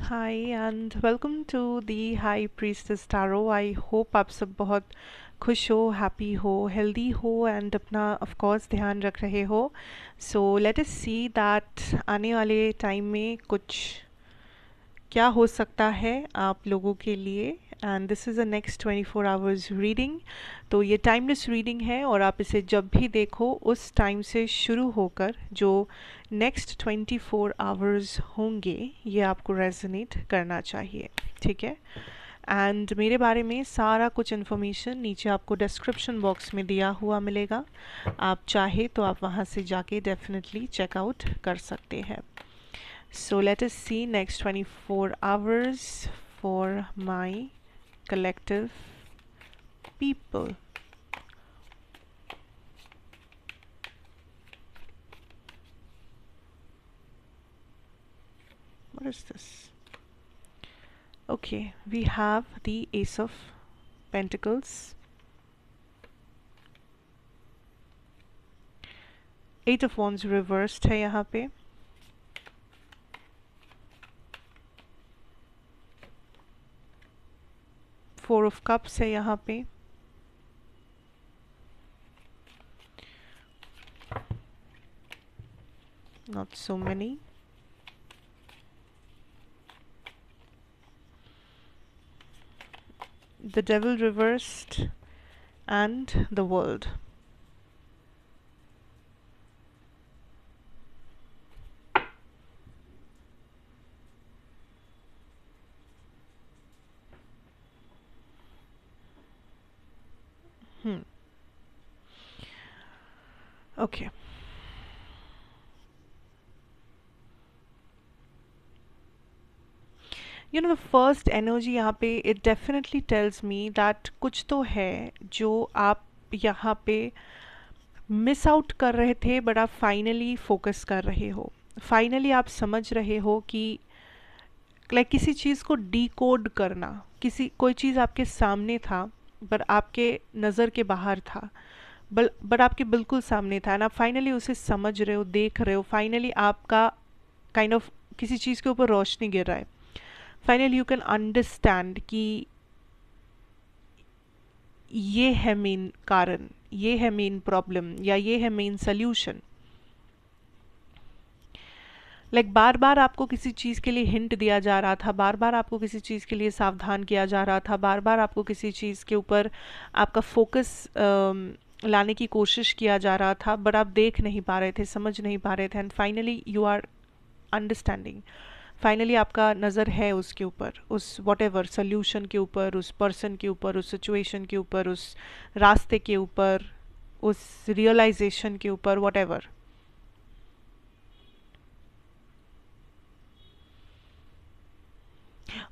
Hi and welcome to the high priestess tarot. I hope आप सब बहुत खुश हो, हैप्पी हो, हेल्दी हो एंड अपना ऑफ कोर्स ध्यान रख रहे हो। So let us see that आने वाले टाइम में कुछ क्या हो सकता है आप लोगों के लिए। And this is a next 24 hours reading. तो ये टाइमलेस रीडिंग है और आप इसे जब भी देखो उस टाइम से शुरू होकर जो नेक्स्ट 24 आवर्स होंगे ये आपको रेजोनेट करना चाहिए, ठीक है। एंड मेरे बारे में सारा कुछ इन्फॉर्मेशन नीचे आपको डिस्क्रिप्शन बॉक्स में दिया हुआ मिलेगा। आप चाहे तो आप वहाँ से जाके डेफिनेटली चेकआउट कर सकते हैं। So let us see next 24 hours for my collective people. What is this? Okay, we have the Ace of Pentacles, Eight of Wands reversed है यहाँ पे, Four of Cups है यहाँ पे, not so many, the Devil reversed and the World. Okay. You know, the first energy यहाँ पे it definitely tells me that कुछ तो है जो आप यहाँ पे मिस आउट कर रहे थे बट आप फाइनली फोकस कर रहे हो। फाइनली आप समझ रहे हो कि लाइक किसी चीज़ को डिकोड करना, कोई चीज़ आपके सामने था पर आपके नज़र के बाहर था, बट आपके बिल्कुल सामने था एंड आप फाइनली उसे समझ रहे हो, देख रहे हो। फाइनली आपका काइंड ऑफ किसी चीज़ के ऊपर रोशनी गिर रहा है। फाइनली यू कैन अंडरस्टैंड कि ये है मेन कारण, ये है मेन प्रॉब्लम या ये है मेन सल्यूशन। लाइक बार बार आपको किसी चीज़ के लिए हिंट दिया जा रहा था, बार बार आपको किसी चीज़ के लिए सावधान किया जा रहा था, बार बार आपको किसी चीज़ के ऊपर आपका फोकस लाने की कोशिश किया जा रहा था, बट आप देख नहीं पा रहे थे, समझ नहीं पा रहे थे and finally you are understanding. Finally आपका नज़र है उसके ऊपर, उस वॉट एवर सोल्यूशन के ऊपर, उस पर्सन के ऊपर, उस सिचुएशन के ऊपर, उस रास्ते के ऊपर, उस रियलाइजेशन के ऊपर, whatever.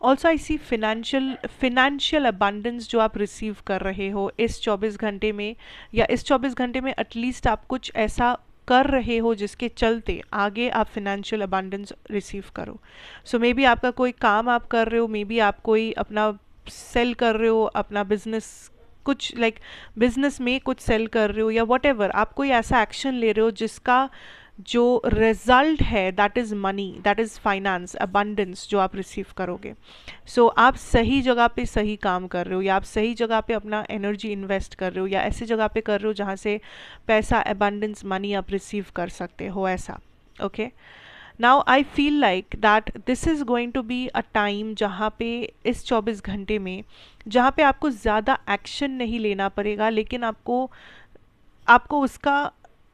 Also I see financial abundance जो आप रिसीव कर रहे हो इस 24 घंटे में, या इस 24 घंटे में एटलीस्ट आप कुछ ऐसा कर रहे हो जिसके चलते आगे आप फिनेंशियल अबंडेंस रिसीव करो। सो मे बी आपका कोई काम आप कर रहे हो, मे बी आप कोई अपना सेल कर रहे हो, अपना बिजनेस कुछ लाइक बिजनेस में कुछ सेल कर रहे हो या वॉट एवर, आप कोई ऐसा एक्शन ले रहे हो जिसका जो रिजल्ट है that is money, that is finance abundance जो आप रिसीव करोगे। सो आप सही जगह पे सही काम कर रहे हो, या आप सही जगह पे अपना एनर्जी इन्वेस्ट कर रहे हो, या ऐसी जगह पे कर रहे हो जहाँ से पैसा अबंडेंस मनी आप रिसीव कर सकते हो, ऐसा। Okay, now I feel like that this is going to be a time जहाँ पे इस 24 घंटे में जहाँ पे आपको ज़्यादा एक्शन नहीं लेना पड़ेगा, लेकिन आपको आपको उसका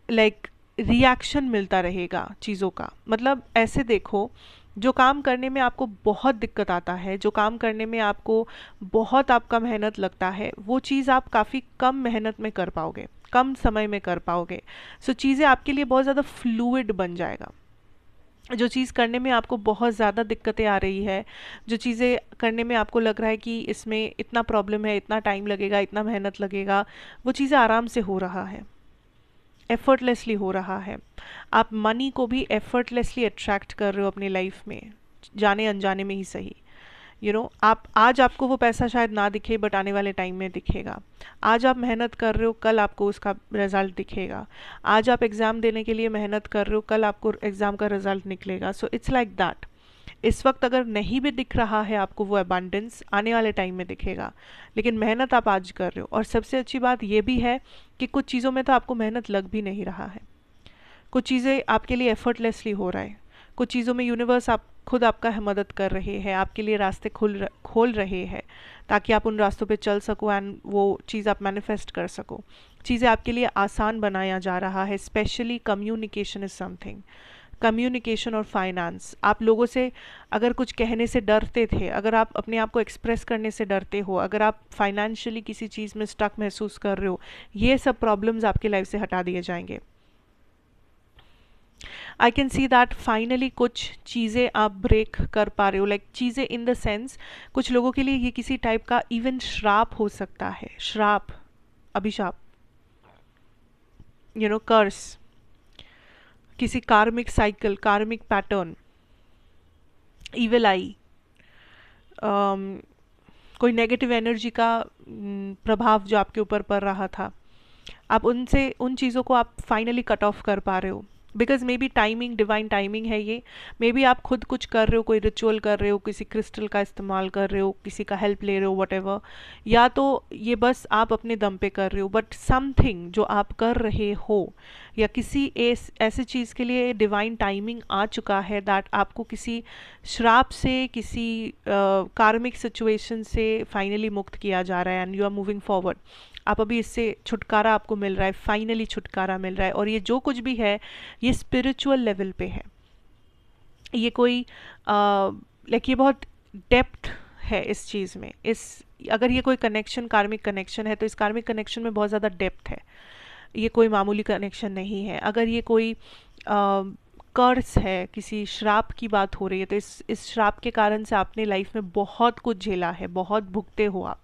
लाइक रिएक्शन मिलता रहेगा चीज़ों का। मतलब ऐसे देखो, जो काम करने में आपको बहुत दिक्कत आता है, जो काम करने में आपको बहुत आपका मेहनत लगता है, वो चीज़ आप काफ़ी कम मेहनत में कर पाओगे, कम समय में कर पाओगे। सो चीज़ें आपके लिए बहुत ज़्यादा फ्लूइड बन जाएगा। जो चीज़ करने में आपको बहुत ज़्यादा दिक्कतें आ रही है, जो चीज़ें करने में आपको लग रहा है कि इसमें इतना प्रॉब्लम है, इतना टाइम लगेगा, इतना मेहनत लगेगा, वो चीज़ें आराम से हो रहा है, एफर्टलेसली हो रहा है। आप मनी को भी एफर्टलेसली अट्रैक्ट कर रहे हो अपनी लाइफ में, जाने अनजाने में ही सही। आप आज आपको वो पैसा शायद ना दिखे बट आने वाले टाइम में दिखेगा। आज आप मेहनत कर रहे हो, कल आपको उसका रिजल्ट दिखेगा। आज आप एग्ज़ाम देने के लिए मेहनत कर रहे हो, कल आपको एग्ज़ाम का रिजल्ट निकलेगा। So it's like that. इस वक्त अगर नहीं भी दिख रहा है आपको वो अबंडेंस, आने वाले टाइम में दिखेगा, लेकिन मेहनत आप आज कर रहे हो। और सबसे अच्छी बात ये भी है कि कुछ चीज़ों में तो आपको मेहनत लग भी नहीं रहा है, कुछ चीज़ें आपके लिए एफर्टलेसली हो रहा है, कुछ चीज़ों में यूनिवर्स आप खुद आपका मदद कर रहे हैं, आपके लिए रास्ते खोल रहे हैं ताकि आप उन रास्तों पे चल सको एंड वो चीज़ आप मैनिफेस्ट कर सको। चीज़ें आपके लिए आसान बनाया जा रहा है। Specially communication is something, communication और फाइनेंस। आप लोगों से अगर कुछ कहने से डरते थे, अगर आप अपने आप को एक्सप्रेस करने से डरते हो, अगर आप फाइनेंशियली किसी चीज़ में स्टक महसूस कर रहे हो, ये सब प्रॉब्लम्स आपकी लाइफ से हटा दिए जाएंगे। I can see that finally कुछ चीज़ें आप ब्रेक कर पा रहे हो, लाइक चीज़ें इन द सेंस कुछ लोगों के लिए ये किसी टाइप का इवन श्राप हो सकता है, श्राप, अभिशाप, कर्स, किसी कार्मिक साइकिल, कार्मिक पैटर्न, इविल आई, कोई नेगेटिव एनर्जी का प्रभाव जो आपके ऊपर पड़ रहा था, आप उन चीज़ों को आप फाइनली कट ऑफ कर पा रहे हो। Because may be timing, divine timing है ये। मे बी आप खुद कुछ कर रहे हो, कोई रिचुअल कर रहे हो, किसी क्रिस्टल का इस्तेमाल कर रहे हो, किसी का हेल्प ले रहे हो, वट, या तो ये बस आप अपने दम पे कर रहे हो, बट समथिंग जो आप कर रहे हो या किसी ऐसी चीज़ के लिए डिवाइन टाइमिंग आ चुका है दैट आपको किसी श्राप से, किसी कार्मिक सिचुएशन से फाइनली मुक्त किया जा रहा है and you are moving forward. आप अभी इससे छुटकारा आपको मिल रहा है, फाइनली छुटकारा मिल रहा है। और ये जो कुछ भी है ये स्पिरिचुअल लेवल पे है, ये कोई लाइक ये बहुत डेप्थ है इस चीज़ में। अगर ये कोई कनेक्शन, कार्मिक कनेक्शन है, तो इस कार्मिक कनेक्शन में बहुत ज़्यादा डेप्थ है, ये कोई मामूली कनेक्शन नहीं है। अगर ये कोई कर्स है, किसी श्राप की बात हो रही है, तो इस श्राप के कारण से आपने लाइफ में बहुत कुछ झेला है, बहुत भुगते हो आप।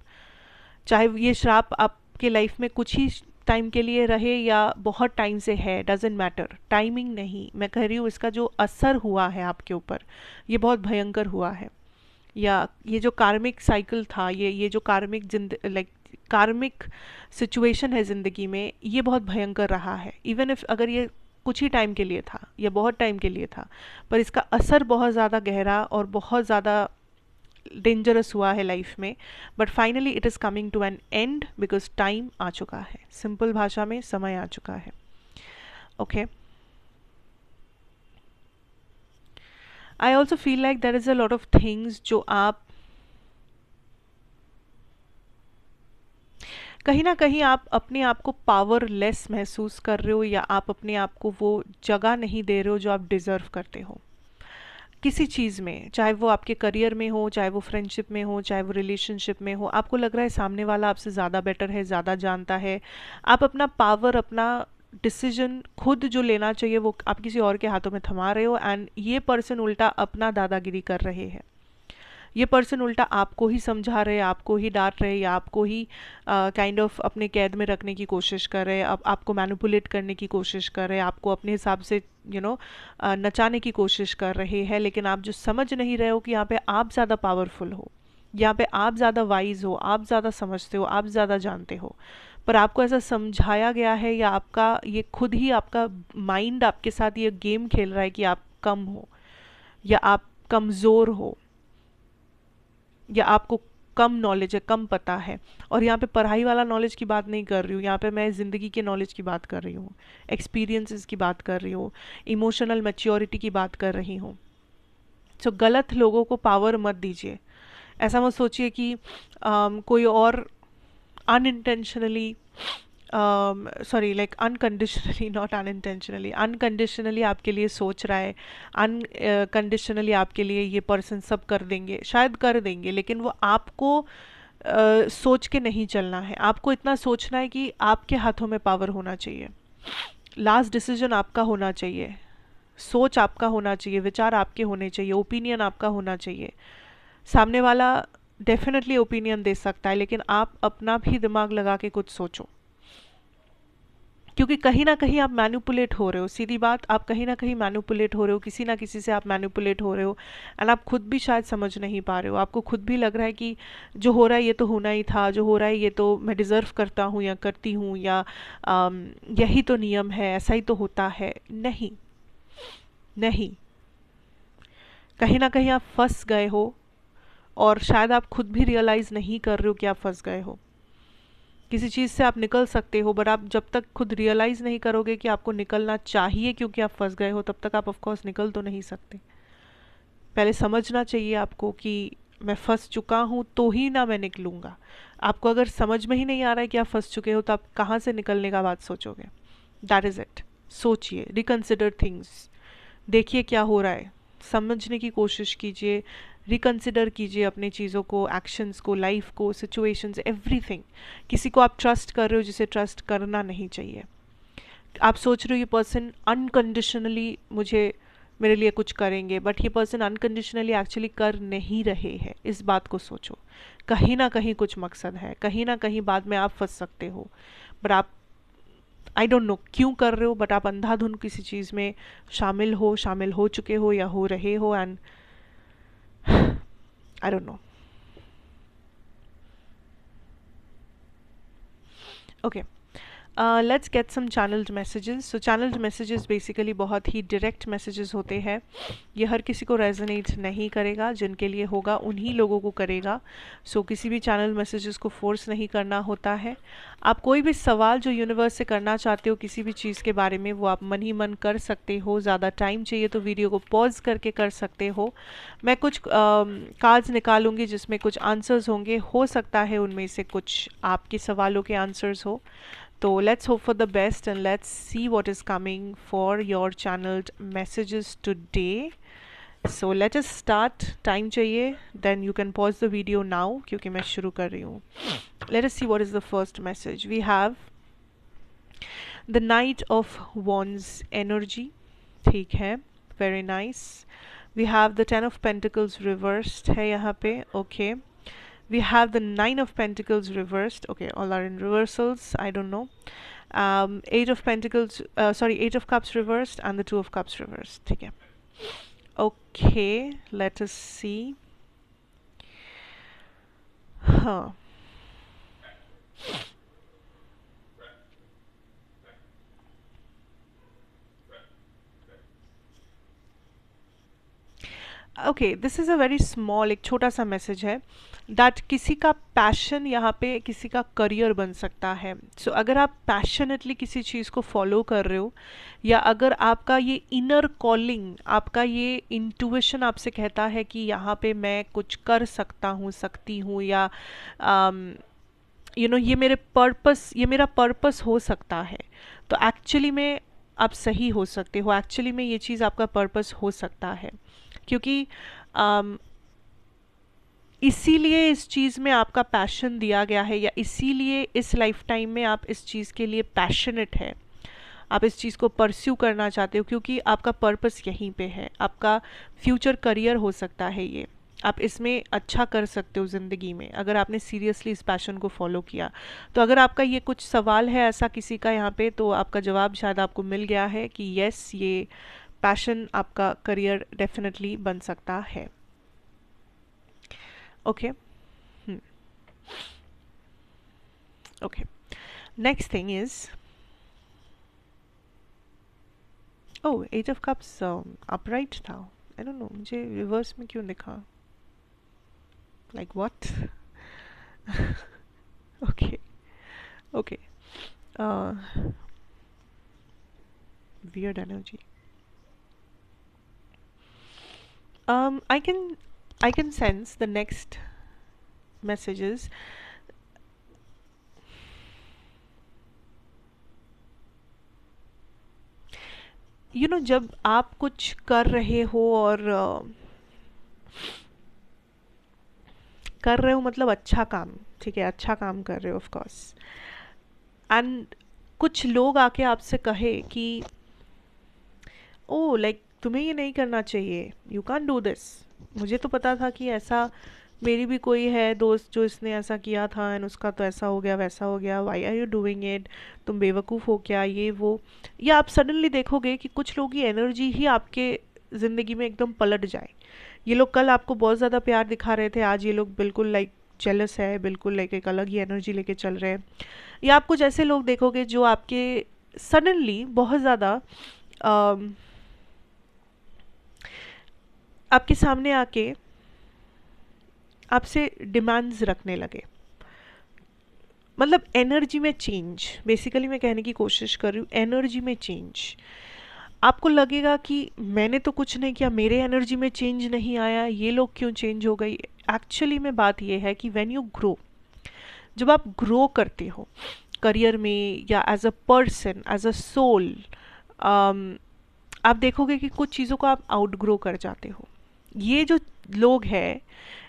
चाहे ये श्राप आपके लाइफ में कुछ ही टाइम के लिए रहे या बहुत टाइम से है, डजेंट मैटर, टाइमिंग नहीं, मैं कह रही हूँ इसका जो असर हुआ है आपके ऊपर ये बहुत भयंकर हुआ है। या ये जो कार्मिक साइकिल था, ये जो कार्मिक सिचुएशन है ज़िंदगी में, ये बहुत भयंकर रहा है। इवन इफ अगर ये कुछ ही टाइम के लिए था या बहुत टाइम के लिए था, पर इसका असर बहुत ज़्यादा गहरा और बहुत ज़्यादा डेंजरस हुआ है लाइफ में। But finally it is coming to an end because time आ चुका है, सिंपल भाषा में समय आ चुका है। Okay, I also feel like there is a lot of things जो आप कहीं ना कहीं आप अपने आप को पावरलेस महसूस कर रहे हो, या आप अपने आप को वो जगह नहीं दे रहे हो जो आप डिज़र्व करते हो किसी चीज़ में। चाहे वो आपके करियर में हो, चाहे वो फ्रेंडशिप में हो, चाहे वो रिलेशनशिप में हो, आपको लग रहा है सामने वाला आपसे ज़्यादा बेटर है, ज़्यादा जानता है। आप अपना पावर, अपना डिसीजन खुद जो लेना चाहिए वो आप किसी और के हाथों में थमा रहे हो, एंड ये पर्सन उल्टा अपना दादागिरी कर रहे हैं। ये पर्सन उल्टा आपको ही समझा रहे, आपको ही डांट रहे, या आपको ही काइंड ऑफ अपने कैद में रखने की कोशिश कर रहे हैं, आपको मैनिपुलेट करने की कोशिश कर रहे हैं, आपको अपने हिसाब से नचाने की कोशिश कर रहे हैं। लेकिन आप जो समझ नहीं रहे हो कि यहाँ पे आप ज़्यादा पावरफुल हो, यहाँ पे आप ज़्यादा वाइज हो, आप ज़्यादा समझते हो, आप ज़्यादा जानते हो, पर आपको ऐसा समझाया गया है, या आपका ये खुद ही आपका माइंड आपके साथ ये गेम खेल रहा है कि आप कम हो, या आप कमज़ोर हो, या आपको कम नॉलेज है, कम पता है। और यहाँ पे पढ़ाई वाला नॉलेज की बात नहीं कर रही हूँ, यहाँ पे मैं ज़िंदगी के नॉलेज की बात कर रही हूँ, एक्सपीरियंसेस की बात कर रही हूँ, इमोशनल मैच्योरिटी की बात कर रही हूँ। सो गलत लोगों को पावर मत दीजिए। ऐसा मत सोचिए कि कोई और unintentionally, sorry, like unconditionally, not unintentionally, unconditionally आपके लिए सोच रहा है, अनकंडीशनली आपके लिए ये पर्सन सब कर देंगे, शायद कर देंगे, लेकिन वो आपको सोच के नहीं चलना है। आपको इतना सोचना है कि आपके हाथों में पावर होना चाहिए, लास्ट डिसीजन आपका होना चाहिए, सोच आपका होना चाहिए, विचार आपके होने चाहिए, ओपिनियन आपका होना चाहिए। सामने वाला डेफिनेटली ओपिनियन दे सकता है, लेकिन आप अपना भी दिमाग लगा के कुछ सोचो, क्योंकि कहीं ना कहीं आप मैनिपुलेट हो रहे हो। सीधी बात, आप कहीं ना कहीं मैनिपुलेट हो रहे हो, किसी ना किसी से आप मैनिपुलेट हो रहे हो, एंड आप खुद भी शायद समझ नहीं पा रहे हो। आपको खुद भी लग रहा है कि जो हो रहा है ये तो होना ही था, जो हो रहा है ये तो मैं डिज़र्व करता हूँ या करती हूँ, या यही तो नियम है, ऐसा ही तो होता है। नहीं, नहीं, कहीं ना कहीं आप फंस गए हो और शायद आप खुद भी रियलाइज़ नहीं कर रहे हो कि आप फंस गए हो। किसी चीज़ से आप निकल सकते हो, बट आप जब तक खुद रियलाइज़ नहीं करोगे कि आपको निकलना चाहिए क्योंकि आप फंस गए हो, तब तक आप ऑफकोर्स निकल तो नहीं सकते। पहले समझना चाहिए आपको कि मैं फंस चुका हूँ तो ही ना मैं निकलूँगा। आपको अगर समझ में ही नहीं आ रहा है कि आप फंस चुके हो, तो आप कहाँ से निकलने का बात सोचोगे? That is it. सोचिए, रिकन्सिडर थिंग्स, देखिए क्या हो रहा है, समझने की कोशिश कीजिए, रिकन्सिडर कीजिए अपनी चीज़ों को, एक्शंस को, लाइफ को, सिचुएशंस, एवरीथिंग। किसी को आप ट्रस्ट कर रहे हो जिसे ट्रस्ट करना नहीं चाहिए। आप सोच रहे हो ये पर्सन अनकंडीशनली मुझे मेरे लिए कुछ करेंगे, बट ये पर्सन अनकंडीशनली एक्चुअली कर नहीं रहे हैं। इस बात को सोचो, कहीं ना कहीं कुछ मकसद है, कहीं ना कहीं बाद में आप फंस सकते हो, बट आप आई डोंट नो क्यों कर रहे हो, बट आप अंधाधुंध किसी चीज़ में शामिल हो चुके हो या हो रहे हो, and I don't know. Okay, let's get some channelled messages. So channelled messages basically बहुत ही डायरेक्ट मैसेजेस होते हैं। ये हर किसी को रेजोनेट नहीं करेगा, जिनके लिए होगा उन्हीं लोगों को करेगा। सो किसी भी चैनल मैसेजेस को फोर्स नहीं करना होता है। आप कोई भी सवाल जो यूनिवर्स से करना चाहते हो किसी भी चीज़ के बारे में, वो आप मन ही मन कर सकते हो। ज़्यादा टाइम चाहिए तो वीडियो को पॉज करके कर सकते हो। मैं कुछ कार्ड्स निकालूंगी जिसमें कुछ आंसर्स होंगे, हो सकता है उनमें से कुछ आपके सवालों के आंसर्स हो। So let's hope for the best and let's see what is coming for your channeled messages today. So let us start. Time चाहिए, then you can pause the video now क्योंकि मैं शुरू कर रही हूँ. Let us see what is the first message. We have the Knight of Wands energy. ठीक है, very nice. We have the Ten of Pentacles reversed है यहाँ पे. Okay. We have the Nine of Pentacles reversed. Okay, all are in reversals. I don't know. Eight of Pentacles, Eight of Cups reversed and the Two of Cups reversed. ठीक है. Okay, let us see. Huh. Okay, this is a very small, एक छोटा सा message है that किसी का passion यहाँ पे किसी का करियर बन सकता है। सो अगर आप पैशनेटली किसी चीज़ को फॉलो कर रहे हो, या अगर आपका ये इनर कॉलिंग, आपका ये इंट्यूशन आपसे कहता है कि यहाँ पे मैं कुछ कर सकता हूँ, सकती हूँ, या ये मेरा पर्पस हो सकता है, तो एक्चुअली में आप सही हो सकते हो। एक्चुअली में ये चीज़ आपका पर्पस हो सकता है, क्योंकि इसीलिए इस चीज़ में आपका पैशन दिया गया है, या इसीलिए इस लाइफ टाइम में आप इस चीज़ के लिए पैशनेट है, आप इस चीज़ को परस्यू करना चाहते हो, क्योंकि आपका पर्पस यहीं पे है। आपका फ्यूचर करियर हो सकता है ये, आप इसमें अच्छा कर सकते हो ज़िंदगी में अगर आपने सीरियसली इस पैशन को फॉलो किया। तो अगर आपका ये कुछ सवाल है ऐसा किसी का यहाँ पे, तो आपका जवाब शायद आपको मिल गया है कि यस, ये पैशन आपका करियर डेफिनेटली बन सकता है। Okay, okay, next thing is, oh, eight of cups upright था। आई डोंट नो, मुझे रिवर्स में क्यों दिखा, like what? Okay, okay, weird energy. I can sense the next messages. You know, जब आप कुछ कर रहे हो और कर रहे हो मतलब अच्छा काम, ठीक है, अच्छा काम कर रहे हो ऑफ कोर्स, एंड कुछ लोग आके आपसे कहे कि ओ लाइक तुम्हें ये नहीं करना चाहिए, यू कैन डू दिस। मुझे तो पता था कि ऐसा, मेरी भी कोई है दोस्त जो इसने ऐसा किया था एंड उसका तो ऐसा हो गया, वैसा हो गया, why are you doing it, तुम बेवकूफ़ हो क्या, ये वो। या आप सडनली देखोगे कि कुछ लोग की एनर्जी ही आपके ज़िंदगी में एकदम पलट जाए। ये लोग कल आपको बहुत ज़्यादा प्यार दिखा रहे थे, आज ये लोग बिल्कुल लाइक जेलस है, बिल्कुल लाइक एक अलग ही एनर्जी लेके चल रहे हैं। या आप कुछ ऐसे लोग देखोगे जो आपके सडनली बहुत ज़्यादा आपके सामने आके आपसे डिमांड्स रखने लगे, मतलब एनर्जी में चेंज, बेसिकली मैं कहने की कोशिश कर रही हूँ, एनर्जी में चेंज। आपको लगेगा कि मैंने तो कुछ नहीं किया, मेरे एनर्जी में चेंज नहीं आया, ये लोग क्यों चेंज हो गई। एक्चुअली में बात ये है कि व्हेन यू ग्रो, जब आप ग्रो करते हो करियर में या as a person, as a soul, आप देखोगे कि कुछ चीज़ों को आप आउटग्रो कर जाते हो। ये जो लोग हैं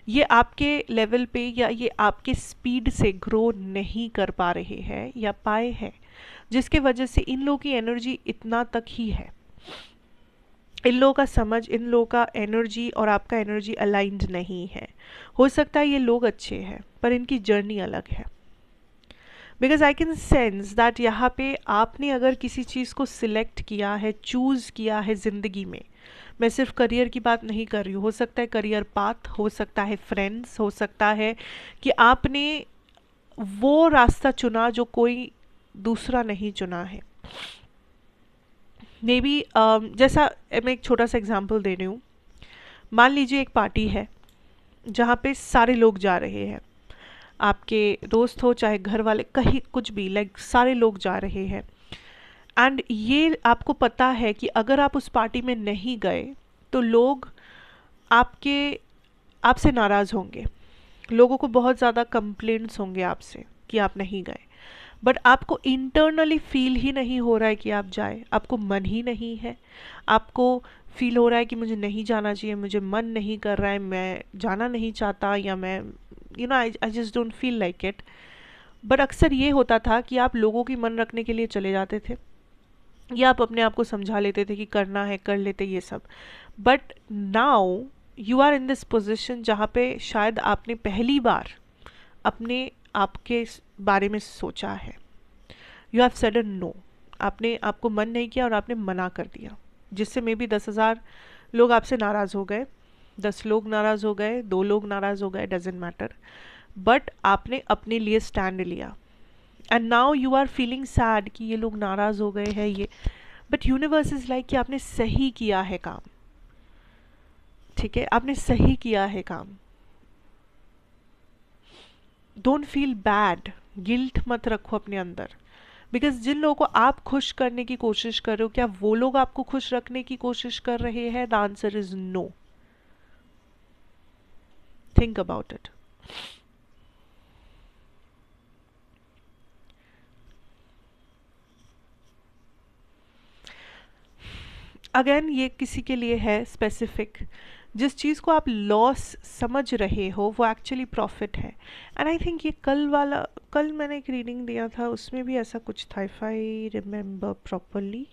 ये आपके लेवल पे या ये आपके स्पीड से ग्रो नहीं कर पा रहे हैं या पाए हैं, जिसके वजह से इन लोगों की एनर्जी इतना तक ही है। इन लोगों का समझ, इन लोगों का एनर्जी और आपका एनर्जी अलाइंड नहीं है। हो सकता है ये लोग अच्छे हैं पर इनकी जर्नी अलग है। Because I can sense that यहाँ पे आपने अगर किसी चीज़ को सिलेक्ट किया है, चूज़ किया है ज़िंदगी में, मैं सिर्फ करियर की बात नहीं कर रही हूँ, हो सकता है करियर पाथ, हो सकता है फ्रेंड्स, हो सकता है कि आपने वो रास्ता चुना जो कोई दूसरा नहीं चुना है। मे बी जैसा मैं एक छोटा सा एग्जांपल दे रही हूँ। मान लीजिए एक पार्टी है जहाँ पे सारे लोग जा रहे हैं, आपके दोस्त हो चाहे घर वाले, कहीं कुछ भी, लाइक सारे लोग जा रहे हैं। एंड ये आपको पता है कि अगर आप उस पार्टी में नहीं गए तो लोग आपके आपसे नाराज़ होंगे, लोगों को बहुत ज़्यादा कंप्लेंट्स होंगे आपसे कि आप नहीं गए। बट आपको इंटरनली फील ही नहीं हो रहा है कि आप जाए, आपको मन ही नहीं है, आपको फील हो रहा है कि मुझे नहीं जाना चाहिए, मुझे मन नहीं कर रहा है, मैं जाना नहीं चाहता, या मैं I just don't feel like it. But अक्सर ये होता था कि आप लोगों की मन रखने के लिए चले जाते थे, या आप अपने आप को समझा लेते थे कि करना है कर लेते ये सब। But now you are in this position जहाँ पे शायद आपने पहली बार अपने आपके बारे में सोचा है। You have said a no, आपने, आपको मन नहीं किया और आपने मना कर दिया, जिससे मे बी 10,000 लोग आपसे नाराज़ हो गए, 10 लोग नाराज़ हो गए, 2 लोग नाराज़ हो गए, डजेंट मैटर। बट आपने अपने लिए स्टैंड लिया and now you are feeling sad कि ये लोग नाराज़ हो गए हैं ये। बट यूनिवर्स इज़ लाइक कि आपने सही किया है काम, ठीक है, आपने सही किया है काम। डोंट फील बैड, गिल्ट मत रखो अपने अंदर। बिकॉज जिन लोगों को आप खुश करने की कोशिश कर रहे हो, क्या वो लोग आपको खुश रखने की कोशिश कर रहे हैं? The answer is no. Think about it. Again ये किसी के लिए है स्पेसिफिक। जिस चीज़ को आप लॉस समझ रहे हो वो एक्चुअली प्रॉफिट है। एंड आई थिंक ये कल मैंने एक रीडिंग दिया था, उसमें भी ऐसा कुछ था, इफ आई रिमेम्बर प्रॉपरली।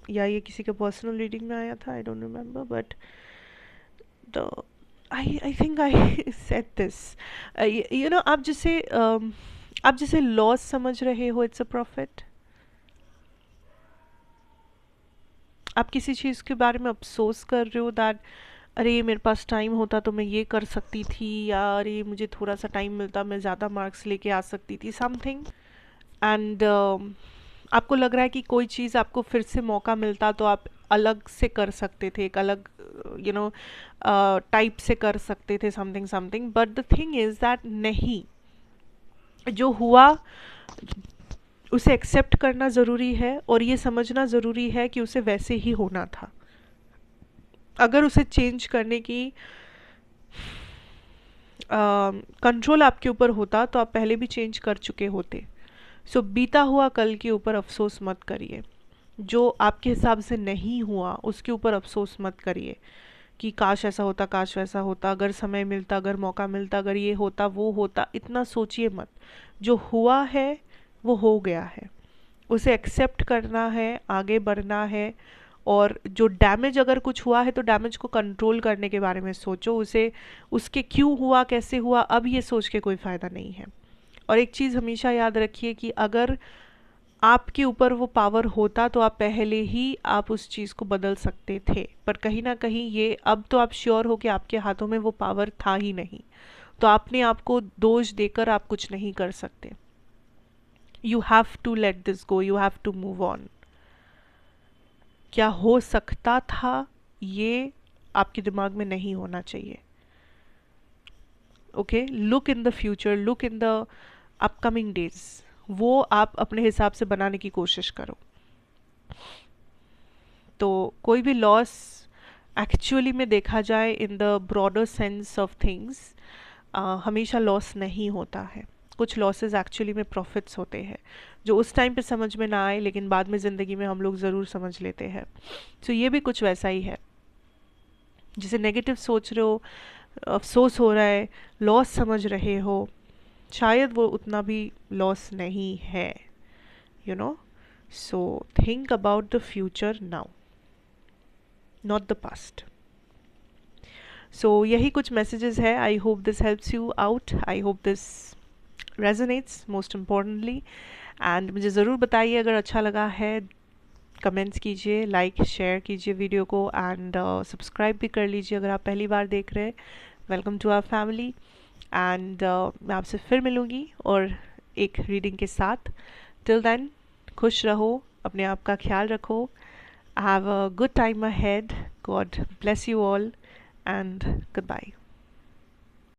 या ये किसी के पर्सनल रीडिंग में आया था, I don't remember, but the I think I said this, you know, आप जिसे लॉस समझ रहे हो, इट्स अ प्रॉफिट। आप किसी चीज़ के बारे में अफसोस कर रहे हो दैट अरे मेरे पास टाइम होता तो मैं ये कर सकती थी, या अरे मुझे थोड़ा सा टाइम मिलता मैं ज़्यादा मार्क्स लेके आ सकती थी, समथिंग। एंड आपको लग रहा है कि कोई चीज़ आपको फिर से मौका मिलता तो आप अलग से कर सकते थे, एक अलग टाइप से कर सकते थे, something something. But the thing is that नहीं, जो हुआ उसे एक्सेप्ट करना ज़रूरी है और ये समझना ज़रूरी है कि उसे वैसे ही होना था। अगर उसे चेंज करने की कंट्रोल आपके ऊपर होता तो आप पहले भी चेंज कर चुके होते। सो बीता हुआ कल के ऊपर अफसोस मत करिए, जो आपके हिसाब से नहीं हुआ उसके ऊपर अफसोस मत करिए कि काश ऐसा होता, काश वैसा होता, अगर समय मिलता, अगर मौका मिलता, अगर ये होता वो होता, इतना सोचिए मत। जो हुआ है वो हो गया है, उसे एक्सेप्ट करना है, आगे बढ़ना है। और जो डैमेज अगर कुछ हुआ है तो डैमेज को कंट्रोल करने के बारे में सोचो, उसे उसके क्यों हुआ, कैसे हुआ, अब ये सोच के कोई फ़ायदा नहीं है। और एक चीज़ हमेशा याद रखिए कि अगर आपके ऊपर वो पावर होता तो आप पहले ही आप उस चीज़ को बदल सकते थे, पर कहीं ना कहीं ये अब तो आप श्योर हो कि आपके हाथों में वो पावर था ही नहीं, तो आपने आपको दोष देकर आप कुछ नहीं कर सकते। You have to let this go, you have to move on. क्या हो सकता था ये आपके दिमाग में नहीं होना चाहिए। Okay, look in the future, look in the upcoming days, वो आप अपने हिसाब से बनाने की कोशिश करो। तो कोई भी लॉस एक्चुअली में देखा जाए in the broader sense of things हमेशा लॉस नहीं होता है। कुछ लॉसेस एक्चुअली में प्रॉफिट्स होते हैं जो उस टाइम पे समझ में ना आए, लेकिन बाद में ज़िंदगी में हम लोग ज़रूर समझ लेते हैं। तो ये भी कुछ वैसा ही है। जिसे नेगेटिव सोच रहे हो, अफसोस हो रहा है, लॉस समझ रहे हो, शायद वो उतना भी लॉस नहीं है, you know. So think about the future now, not the past. So यही कुछ मैसेजेस है। I hope this helps you out, I hope this resonates most importantly. And मुझे ज़रूर बताइए अगर अच्छा लगा है, कमेंट्स कीजिए, लाइक शेयर कीजिए वीडियो को, एंड सब्सक्राइब भी कर लीजिए अगर आप पहली बार देख रहे हैं। Welcome to our family. And मैं आपसे फिर मिलूँगी और एक रीडिंग के साथ। टिल देन, खुश रहो, अपने आप का ख्याल रखो। Have a good time ahead. God bless you all and good bye.